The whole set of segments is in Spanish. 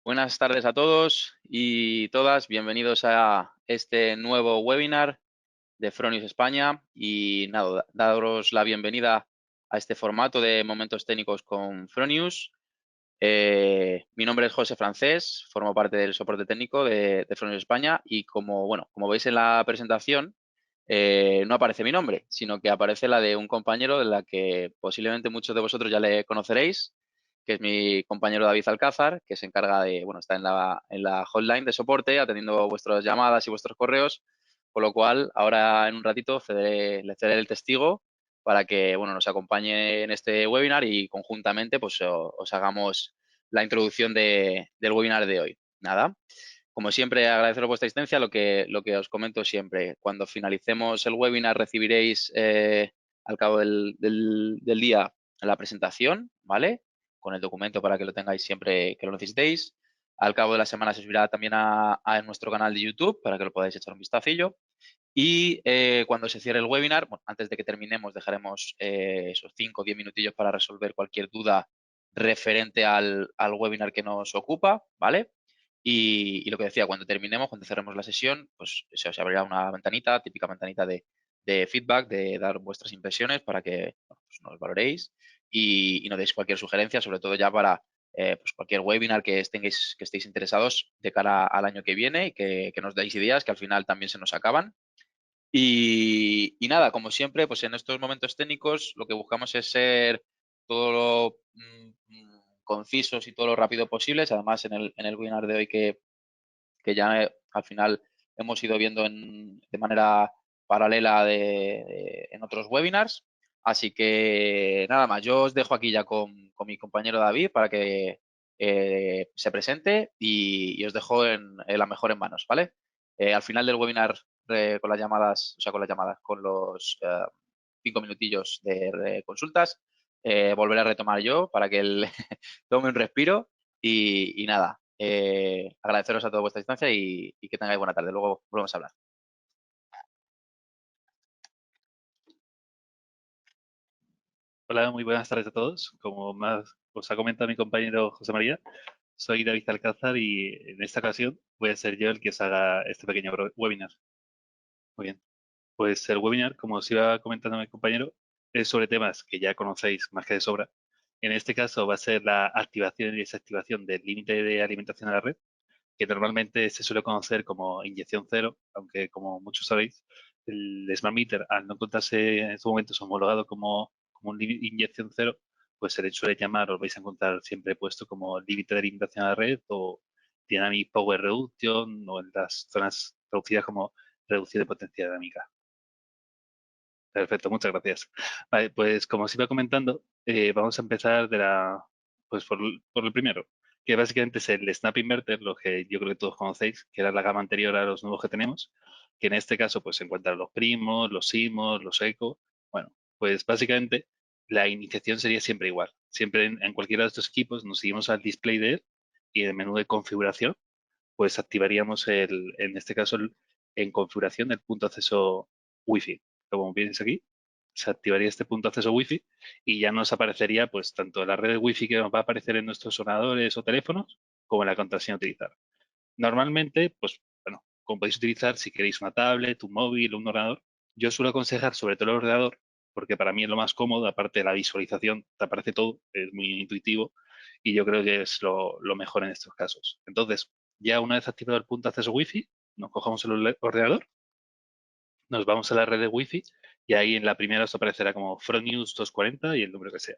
Buenas tardes a todos y todas. Bienvenidos a este nuevo webinar de Fronius España. Y nada, daros la bienvenida a este formato de momentos técnicos con Fronius. Mi nombre es José Francés, formo parte del soporte técnico de Fronius España y como veis en la presentación, no aparece mi nombre, sino que aparece la de un compañero de la que posiblemente muchos de vosotros ya le conoceréis, que es mi compañero David Alcázar, que se encarga está en la hotline de soporte, atendiendo vuestras llamadas y vuestros correos, con lo cual ahora en un ratito le cederé el testigo para que, nos acompañe en este webinar y conjuntamente, pues, os hagamos la introducción del webinar de hoy. Nada. Como siempre, agradeceros vuestra asistencia. Lo que os comento siempre, cuando finalicemos el webinar recibiréis al cabo del día la presentación, ¿vale? Con el documento para que lo tengáis siempre que lo necesitéis. Al cabo de la semana se subirá también a nuestro canal de YouTube para que lo podáis echar un vistacillo. Y cuando se cierre el webinar, antes de que terminemos, dejaremos esos 5 o 10 minutillos para resolver cualquier duda referente al webinar que nos ocupa, ¿vale? Y lo que decía, cuando cerremos la sesión, pues se os abrirá una ventanita, típica ventanita de feedback, de dar vuestras impresiones para que pues nos valoréis y nos deis cualquier sugerencia, sobre todo ya para pues cualquier webinar que estéis interesados de cara al año que viene y que nos deis ideas que al final también se nos acaban. Y nada, como siempre, pues en estos momentos técnicos lo que buscamos es ser todo lo concisos y todo lo rápido posibles. Además, en el webinar de hoy que ya al final hemos ido viendo de manera paralela en otros webinars. Así que nada más, yo os dejo aquí ya con mi compañero David para que se presente y os dejo en la mejor en manos, ¿vale? Al final del webinar con las llamadas, con los 5 minutillos de consultas, volveré a retomar yo para que él tome un respiro y nada, agradeceros a toda vuestra distancia y que tengáis buena tarde. Luego volvemos a hablar. Hola, muy buenas tardes a todos. Como más os ha comentado mi compañero José María, soy David Alcázar y en esta ocasión voy a ser yo el que os haga este pequeño webinar. Muy bien. Pues el webinar, como os iba comentando mi compañero, es sobre temas que ya conocéis más que de sobra. En este caso va a ser la activación y desactivación del límite de alimentación a la red, que normalmente se suele conocer como inyección cero, aunque como muchos sabéis, el Smart Meter, al no encontrarse en estos momentos homologado como un inyección cero, pues se le suele llamar, os vais a encontrar siempre puesto como límite de alimentación a la red o Dynamic Power Reduction o en las zonas traducidas como reducción de potencia dinámica. Perfecto, muchas gracias. Vale, pues como os iba comentando, vamos a empezar pues por el primero, que básicamente es el Snap Inverter, lo que yo creo que todos conocéis, que era la gama anterior a los nuevos que tenemos, que en este caso pues se encuentran los primos, los simos, los eco. Bueno, pues básicamente la iniciación sería siempre igual. Siempre en cualquiera de estos equipos nos seguimos al display de él y en el menú de configuración, pues activaríamos en este caso, en configuración, el punto de acceso Wi-Fi. Como veis aquí, se activaría este punto de acceso Wi-Fi y ya nos aparecería pues tanto la red de Wi-Fi que nos va a aparecer en nuestros ordenadores o teléfonos como la contraseña a utilizar. Normalmente, pues bueno, como podéis utilizar si queréis una tablet, un móvil o un ordenador, yo suelo aconsejar sobre todo el ordenador porque para mí es lo más cómodo, aparte de la visualización, te aparece todo, es muy intuitivo y yo creo que es lo mejor en estos casos. Entonces, ya una vez activado el punto de acceso Wi-Fi, nos cogemos el ordenador, nos vamos a la red de Wi-Fi y ahí en la primera os aparecerá como Fronius 240 y el número que sea.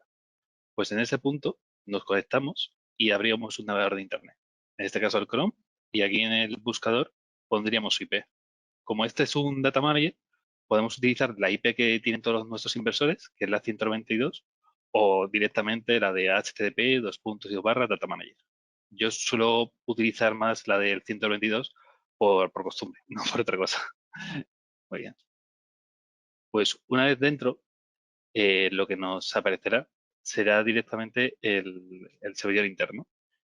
Pues en ese punto nos conectamos y abrimos un navegador de Internet. En este caso el Chrome y aquí en el buscador pondríamos su IP. Como este es un data manager, podemos utilizar la IP que tienen todos nuestros inversores, que es la 192, o directamente la de HTTP data manager. Yo suelo utilizar más la del 192 por costumbre, no por otra cosa. Muy bien. Pues una vez dentro, lo que nos aparecerá será directamente el servidor interno.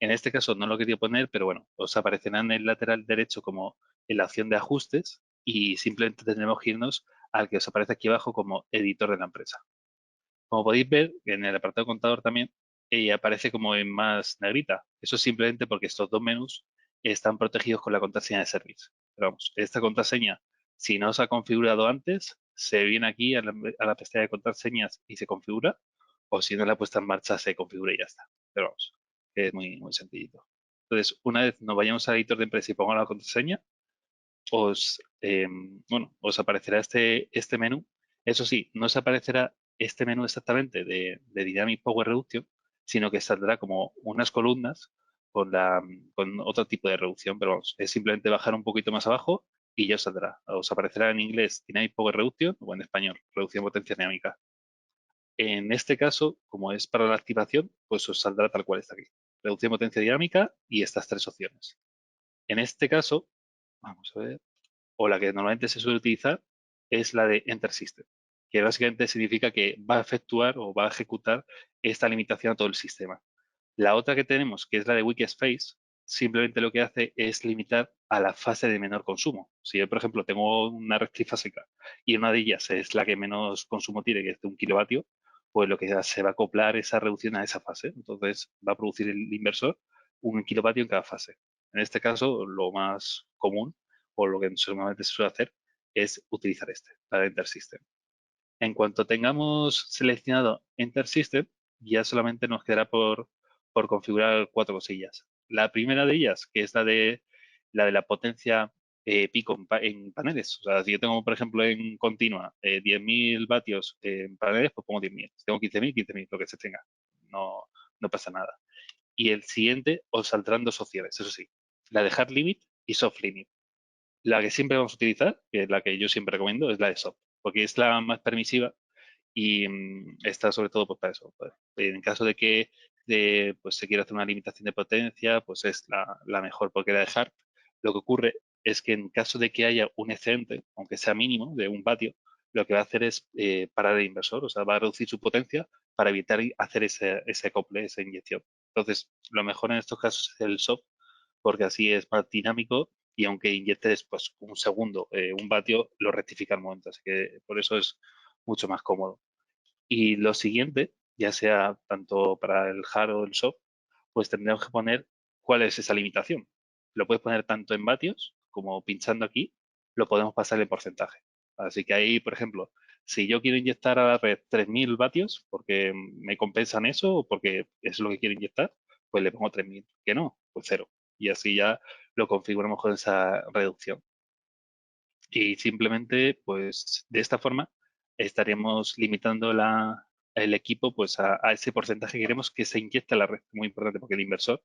En este caso no lo quería poner, pero bueno, os aparecerá en el lateral derecho como en la opción de ajustes y simplemente tendremos que irnos al que os aparece aquí abajo como editor de la empresa. Como podéis ver, en el apartado contador también y aparece como en más negrita. Eso es simplemente porque estos dos menús están protegidos con la contraseña de service. Pero vamos, esta contraseña, si no se ha configurado antes, se viene aquí a la pestaña de contraseñas y se configura, o si no la ha puesto en marcha, se configura y ya está. Pero vamos, es muy, muy sencillito. Entonces, una vez nos vayamos al editor de empresa y pongamos la contraseña, os aparecerá este menú. Eso sí, no os aparecerá este menú exactamente de Dynamic Power Reduction, sino que saldrá como unas columnas con otro tipo de reducción, pero vamos, es simplemente bajar un poquito más abajo y ya os saldrá. Os aparecerá en inglés Dynamic Power Reduction o en español, reducción de potencia dinámica. En este caso, como es para la activación, pues os saldrá tal cual está aquí. Reducción de potencia dinámica y estas tres opciones. En este caso, vamos a ver, o la que normalmente se suele utilizar es la de Enter System, que básicamente significa que va a efectuar o va a ejecutar esta limitación a todo el sistema. La otra que tenemos, que es la de Weakest Phase, simplemente lo que hace es limitar a la fase de menor consumo. Si yo, por ejemplo, tengo una red trifásica y una de ellas es la que menos consumo tiene, que es de 1 kilovatio, pues lo que se va a acoplar esa reducción a esa fase. Entonces va a producir el inversor 1 kilovatio en cada fase. En este caso, lo más común o lo que normalmente se suele hacer es utilizar la de Enter System. En cuanto tengamos seleccionado Enter System, ya solamente nos quedará por configurar 4 cosillas. La primera de ellas, que es la de la potencia pico en paneles. O sea, si yo tengo, por ejemplo, en continua 10.000 vatios en paneles, pues pongo 10.000. Si tengo 15.000, 15.000, lo que se tenga. No, no pasa nada. Y el siguiente os saldrán dos opciones, eso sí. La de Hard Limit y Soft Limit. La que siempre vamos a utilizar, que es la que yo siempre recomiendo, es la de Soft, porque es la más permisiva y está sobre todo pues, para eso. Pues, en caso de que pues, se quiera hacer una limitación de potencia, pues es la mejor, porque la de Hard, lo que ocurre es que en caso de que haya un excedente, aunque sea mínimo, de 1 vatio, lo que va a hacer es parar el inversor, o sea, va a reducir su potencia para evitar hacer ese acople, esa inyección. Entonces, lo mejor en estos casos es el soft, porque así es más dinámico y aunque inyectes pues, un segundo, 1 vatio, lo rectifica al momento. Así que por eso es mucho más cómodo. Y lo siguiente, ya sea tanto para el hard o el soft, pues tendremos que poner cuál es esa limitación. Lo puedes poner tanto en vatios como pinchando aquí, lo podemos pasar en porcentaje. Así que ahí, por ejemplo, si yo quiero inyectar a la red 3.000 vatios porque me compensan eso o porque es lo que quiero inyectar, pues le pongo 3.000. Que no, pues cero. Y así ya lo configuramos con esa reducción. Y simplemente, pues de esta forma, estaríamos limitando el equipo pues a ese porcentaje que queremos que se inyecte a la red. Muy importante porque el inversor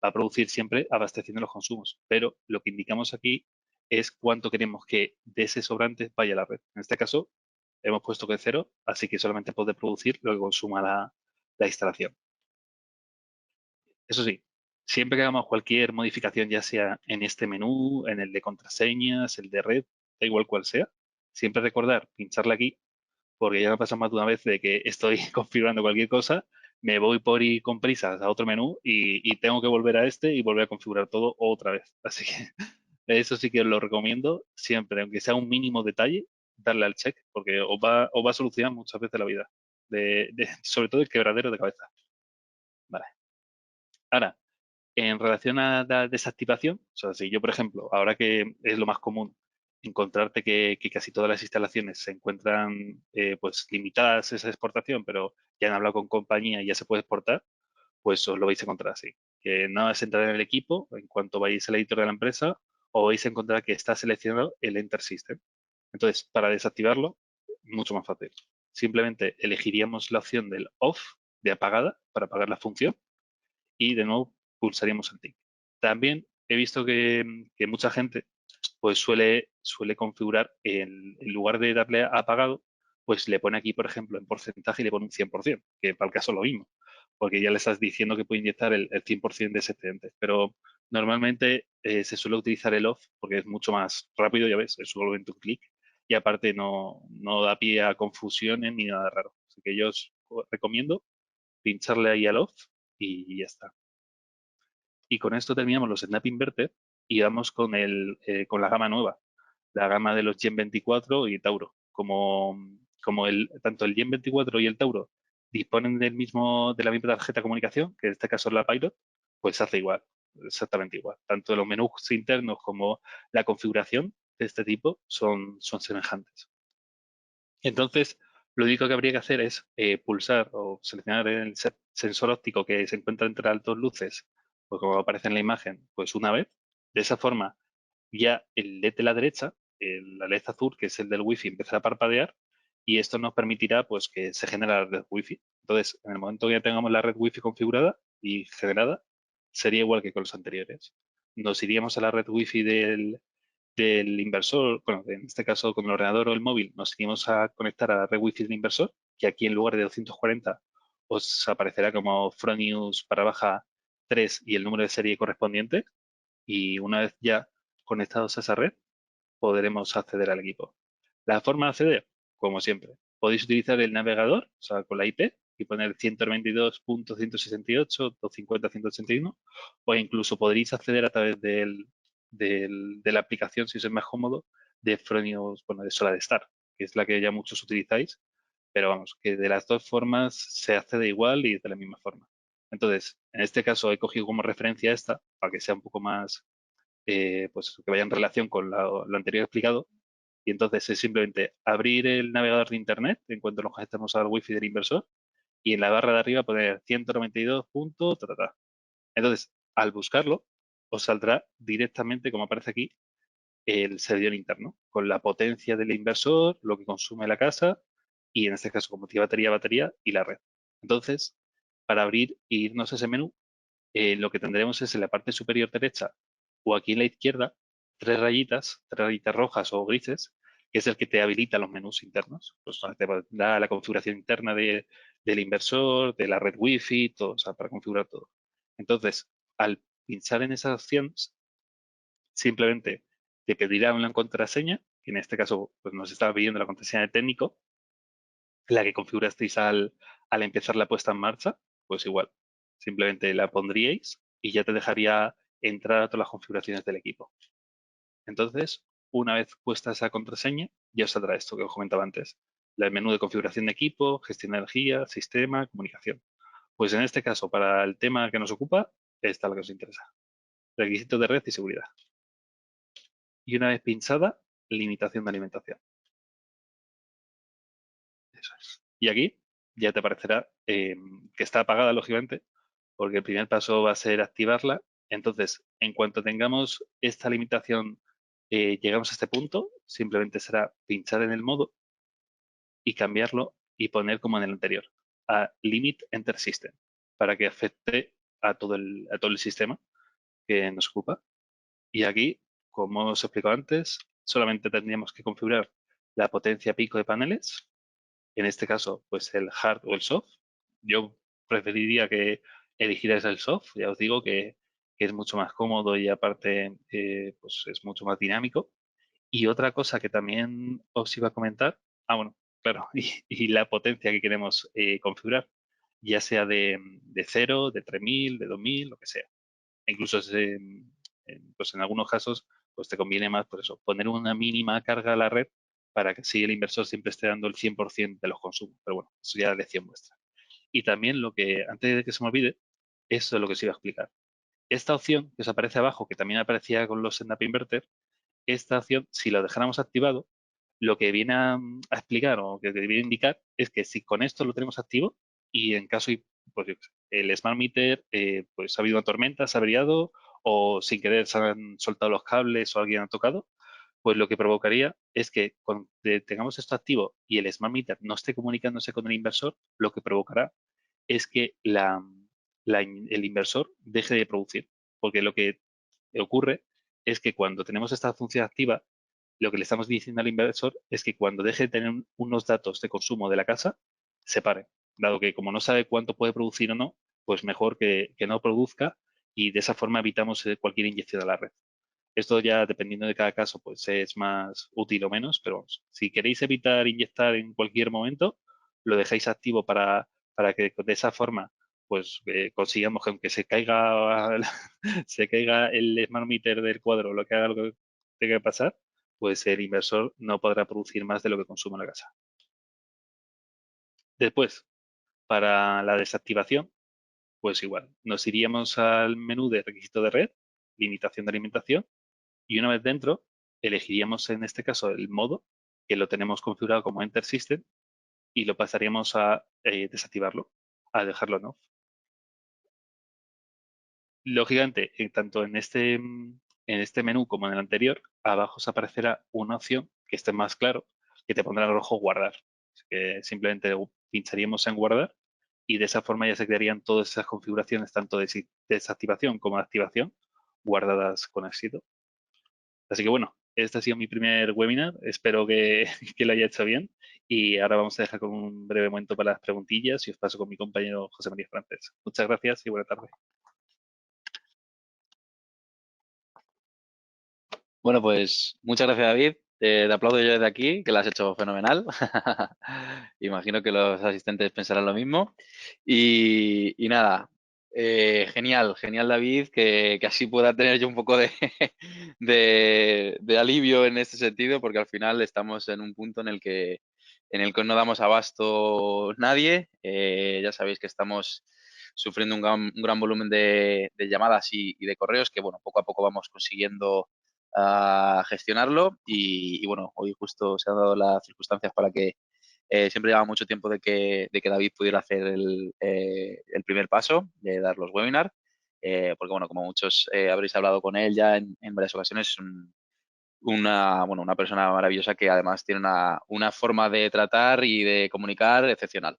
va a producir siempre abasteciendo los consumos. Pero lo que indicamos aquí es cuánto queremos que de ese sobrante vaya a la red. En este caso, hemos puesto que 0, así que solamente puede producir lo que consuma la instalación. Eso sí, siempre que hagamos cualquier modificación, ya sea en este menú, en el de contraseñas, el de red, da igual cual sea, siempre recordar pincharle aquí, porque ya me pasa más de una vez de que estoy configurando cualquier cosa, me voy por ir con prisas a otro menú y tengo que volver a este y volver a configurar todo otra vez. Así que eso sí que os lo recomiendo siempre, aunque sea un mínimo detalle, darle al check, porque os va a solucionar muchas veces la vida, sobre todo el quebradero de cabeza. Vale. Ahora, en relación a la desactivación, o sea, si yo, por ejemplo, ahora que es lo más común encontrarte que casi todas las instalaciones se encuentran pues limitadas a esa exportación, pero ya han hablado con compañía y ya se puede exportar, pues os lo vais a encontrar así. Que no es entrar en el equipo, en cuanto vayáis al editor de la empresa, o vais a encontrar que está seleccionado el Enter System. Entonces, para desactivarlo, mucho más fácil. Simplemente elegiríamos la opción del off, de apagada, para apagar la función, y de nuevo pulsaríamos el tick. También he visto que mucha gente pues suele configurar en lugar de darle a apagado, pues le pone aquí, por ejemplo, en porcentaje y le pone un 100%, que para el caso es lo mismo, porque ya le estás diciendo que puede inyectar el 100% de ese excedente. Pero normalmente se suele utilizar el off porque es mucho más rápido, ya ves, es solamente un clic y aparte no da pie a confusiones ni nada raro. Así que yo os recomiendo pincharle ahí al off y ya está. Y con esto terminamos los Snap Inverter y vamos con la gama nueva, la gama de los Gen 24 y Tauro. Tanto el Gen 24 y el Tauro disponen de la misma tarjeta de comunicación, que en este caso es la Pilot, pues hace igual, exactamente igual. Tanto los menús internos como la configuración de este tipo son semejantes. Entonces, lo único que habría que hacer es pulsar o seleccionar el sensor óptico que se encuentra entre las dos luces, pues como aparece en la imagen, pues una vez. De esa forma, ya el LED de la derecha, la LED azul, que es el del Wi-Fi, empezará a parpadear y esto nos permitirá pues que se genere la red Wi-Fi. Entonces, en el momento que ya tengamos la red Wi-Fi configurada y generada, sería igual que con los anteriores. Nos iríamos a la red Wi-Fi del inversor, bueno, en este caso con el ordenador o el móvil, nos iríamos a conectar a la red Wi-Fi del inversor, que aquí en lugar de 240 os aparecerá como Fronius para baja 3 y el número de serie correspondiente. Y una vez ya conectados a esa red, podremos acceder al equipo. La forma de acceder, como siempre, podéis utilizar el navegador, o sea, con la IP, y poner 192.168.250.181, o incluso podréis acceder a través de la aplicación, si os es más cómodo, de Fronius, bueno, de SolarStar, que es la que ya muchos utilizáis, pero vamos, que de las dos formas se accede igual y de la misma forma. Entonces, en este caso he cogido como referencia esta, para que sea un poco más, pues que vaya en relación con lo anterior explicado, y entonces es simplemente abrir el navegador de Internet en cuanto nos conectemos al Wi-Fi del inversor y en la barra de arriba poner 192. Ta, ta, ta. Entonces, al buscarlo, os saldrá directamente, como aparece aquí, el servidor interno, con la potencia del inversor, lo que consume la casa y en este caso como tiene batería y la red. Entonces, para abrir e irnos a ese menú, lo que tendremos es en la parte superior derecha o aquí en la izquierda, tres rayitas rojas o grises, que es el que te habilita los menús internos. Pues te da la configuración interna del inversor, de la red Wi-Fi, todo, o sea, para configurar todo. Entonces, al pinchar en esas opciones, simplemente te pedirá una contraseña, que en este caso pues nos está pidiendo la contraseña de técnico, la que configurasteis al empezar la puesta en marcha, pues igual, simplemente la pondríais y ya te dejaría entrar a todas las configuraciones del equipo. Entonces, una vez puesta esa contraseña, ya os saldrá esto que os comentaba antes, el menú de configuración de equipo, gestión de energía, sistema, comunicación. Pues en este caso, para el tema que nos ocupa, está lo que os interesa. Requisitos de red y seguridad. Y una vez pinchada, limitación de alimentación. Eso es. Y aquí ya te aparecerá que está apagada, lógicamente, porque el primer paso va a ser activarla. Entonces, en cuanto tengamos esta limitación, llegamos a este punto, simplemente será pinchar en el modo y cambiarlo y poner como en el anterior, a Limit Enter System, para que afecte a todo el sistema que nos ocupa. Y aquí, como os he explicado antes, solamente tendríamos que configurar la potencia pico de paneles, en este caso, pues el hard o el soft. Yo preferiría que eligierais el soft, ya os digo que es mucho más cómodo y aparte pues es mucho más dinámico. Y otra cosa que también os iba a comentar, bueno, claro, y la potencia que queremos configurar, ya sea de 0, de 3000, de 2000, lo que sea. Incluso pues en algunos casos pues te conviene más por eso, poner una mínima carga a la red para que así el inversor siempre esté dando el 100% de los consumos. Pero bueno, eso ya es lección vuestra. Y también lo que, antes de que se me olvide, eso es lo que os iba a explicar. Esta opción que os aparece abajo, que también aparecía con los Snap Inverter, esta opción, si lo dejáramos activado, lo que viene a explicar o que viene a indicar es que si con esto lo tenemos activo y en caso pues, el Smart Meter pues ha habido una tormenta, se ha averiado o sin querer se han soltado los cables o alguien ha tocado, pues lo que provocaría es que cuando tengamos esto activo y el Smart Meter no esté comunicándose con el inversor, lo que provocará es que el inversor deje de producir, porque lo que ocurre es que cuando tenemos esta función activa, lo que le estamos diciendo al inversor es que cuando deje de tener unos datos de consumo de la casa, se pare, dado que como no sabe cuánto puede producir o no, pues mejor que no produzca y de esa forma evitamos cualquier inyección a la red. Esto ya dependiendo de cada caso, pues es más útil o menos, pero vamos, si queréis evitar inyectar en cualquier momento, lo dejáis activo para que de esa forma pues consigamos que aunque se caiga se caiga el smart meter del cuadro, lo que haga lo que tenga que pasar, pues el inversor no podrá producir más de lo que consume la casa. Después, Para la desactivación, pues igual, nos iríamos al menú de requisito de red, limitación de alimentación, y una vez dentro, elegiríamos en este caso el modo, que lo tenemos configurado como Enter System, y lo pasaríamos a desactivarlo, a dejarlo en off. Lógicamente, tanto en este menú como en el anterior, abajo os aparecerá una opción que esté más claro, que te pondrá en rojo guardar. Así que simplemente pincharíamos en guardar y de esa forma ya se quedarían todas esas configuraciones, tanto de desactivación como de activación, guardadas con éxito. Así que bueno, este ha sido mi primer webinar. Espero que, que lo haya hecho bien. Y ahora vamos a dejar con un breve momento para las preguntillas y os paso con mi compañero José María Francés. Muchas gracias y buena tarde. Bueno, pues muchas gracias, David. Te aplaudo yo desde aquí, que lo has hecho fenomenal. Imagino que los asistentes pensarán lo mismo. Y nada, genial, genial, David, que así pueda tener yo un poco de, de alivio en este sentido, porque al final estamos en un punto en el que no damos abasto nadie. Ya sabéis que estamos sufriendo un gran volumen de llamadas y de correos que, bueno, poco a poco vamos consiguiendo a gestionarlo y bueno, hoy justo se han dado las circunstancias para que siempre lleva mucho tiempo de que David pudiera hacer el primer paso de dar los webinars, porque bueno, como muchos habréis hablado con él ya en varias ocasiones, es una persona maravillosa que además tiene una forma de tratar y de comunicar excepcional.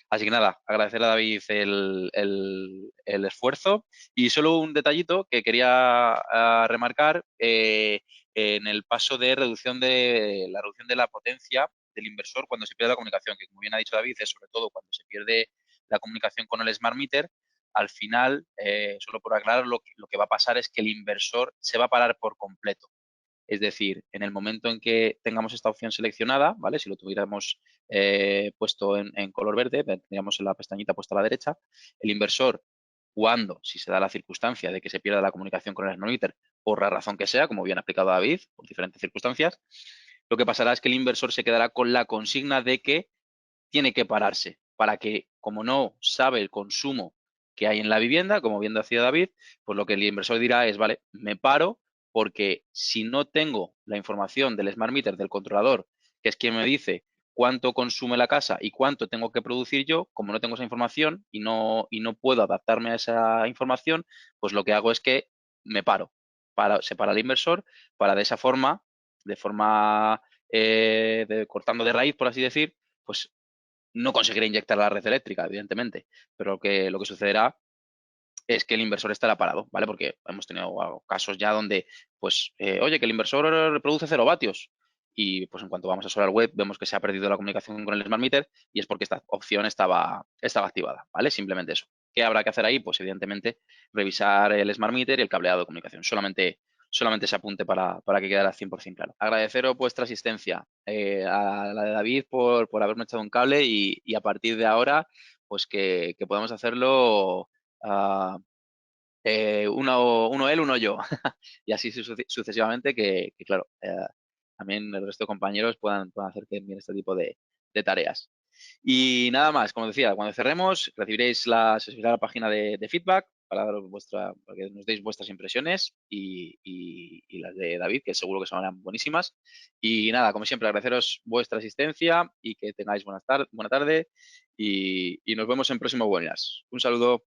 Así que nada, agradecer a David el esfuerzo y solo un detallito que quería remarcar en el paso de reducción de la potencia del inversor cuando se pierde la comunicación, que como bien ha dicho David, es sobre todo cuando se pierde la comunicación con el Smart Meter. Al final, solo por aclarar, lo que va a pasar es que el inversor se va a parar por completo. Es decir, en el momento en que tengamos esta opción seleccionada, ¿vale? Si lo tuviéramos puesto en color verde, tendríamos en la pestañita puesta a la derecha, el inversor, cuando, si se da la circunstancia de que se pierda la comunicación con el Smart Meter, por la razón que sea, como bien ha explicado David, por diferentes circunstancias, lo que pasará es que el inversor se quedará con la consigna de que tiene que pararse para que, como no sabe el consumo que hay en la vivienda, como bien decía David, pues lo que el inversor dirá es, vale, me paro porque si no tengo la información del Smart Meter, del controlador, que es quien me dice cuánto consume la casa y cuánto tengo que producir yo, como no tengo esa información y no puedo adaptarme a esa información, pues lo que hago es que me paro. Se para el inversor para de esa forma, de forma cortando de raíz, por así decir, pues no conseguirá inyectar a la red eléctrica, evidentemente, pero lo que sucederá es que el inversor estará parado, ¿vale? Porque hemos tenido casos ya donde, pues, oye, que el inversor reproduce 0 vatios y pues en cuanto vamos a Solar Web vemos que se ha perdido la comunicación con el Smart Meter y es porque esta opción estaba activada, ¿vale? Simplemente eso. ¿Qué habrá que hacer ahí? Pues evidentemente revisar el Smart Meter y el cableado de comunicación. Solamente ese apunte para que quede al 100% claro. Agradeceros vuestra asistencia, a la de David por haberme echado un cable y a partir de ahora, pues que podamos hacerlo uh, uno él, uno yo. Y así sucesivamente que claro, también el resto de compañeros puedan hacer bien este tipo de tareas. Y nada más, como decía, cuando cerremos recibiréis se subirá la página de feedback para que nos deis vuestras impresiones y las de David, que seguro que serán buenísimas. Y nada, como siempre, agradeceros vuestra asistencia y que tengáis buena tarde y nos vemos en próximos webinars. Un saludo.